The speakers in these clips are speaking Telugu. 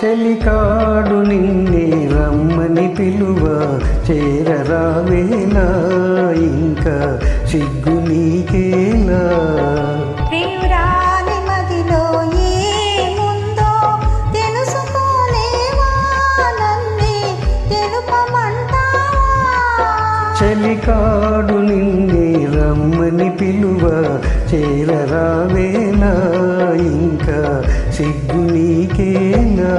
చెలికాడు నిన్నే రమ్మని పిలువ చేరరావేలా ఇంకా సిగ్గు నీకేలా ప్రియురాలి మదిలో ఏముందో తెలుసుకోలేవా నన్నే తెలుపమంటావా చెలికాడు నిన్నే రమ్మని పిలువ చేరరావేలా ఇంకా సిగ్గు నీకేలా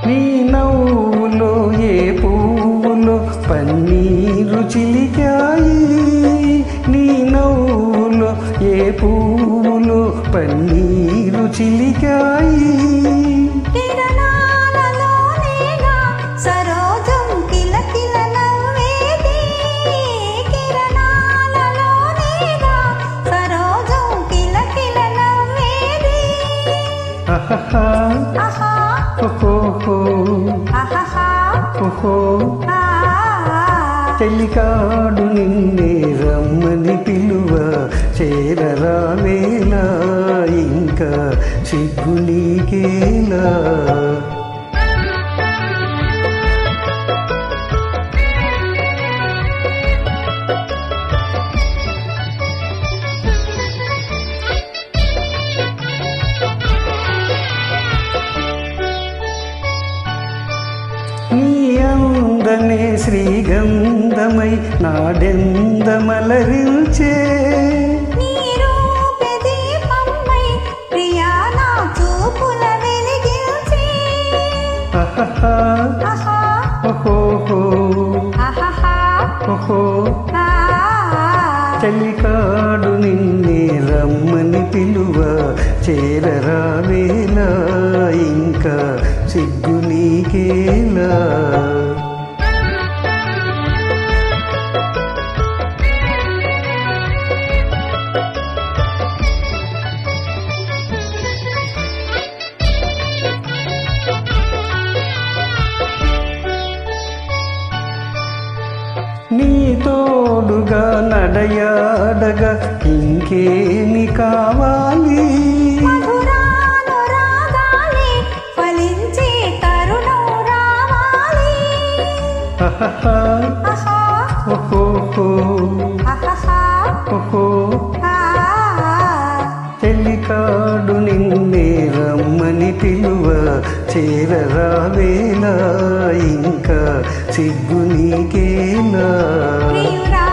నీ నవ్వులో ఏ పువ్వులో పన్నీరు చిలికాయి నీ నవ్వులో ఏ పువ్వులో పన్నీరు చిలికాయి కిరణాలలోనేగా సరోజం కిలకిల నవ్వేది కిరణాలలోనేగా సరోజం కిలకిల నవ్వేది ఆహా ఆహా ఓహో ఆహా ఓహో ఆ చెలికాడు నిన్నే రమ్మని పిలువ చేరరావేలా ఇంకా సిగ్గు నీకేలా నీ అందమే శ్రీగంధమై నాడెందమలరించే నీ రూపే దీపమై ప్రియా నా చూపుల వెలిగించే ఆహా ఆహా ఓహో ఆహా ఓహో ఆ చెలికాడు నిన్నే రమ్మని పిలువ చేరరావేలా ఇంకా సిగ్గు నీకేలా నీ తోడుగా నడయాడగా ఇంకేమి కావాలి మధురానురాగాలే ఫలించే తరుణం రావాలి ఆహా ఆహా ఓహో ఆహా ఓహో ఆ చెలికాడు నిన్నే రమ్మని పిలువ చేరరావేలా ఇంకా సిగ్గు నీకేలా ప్రియురా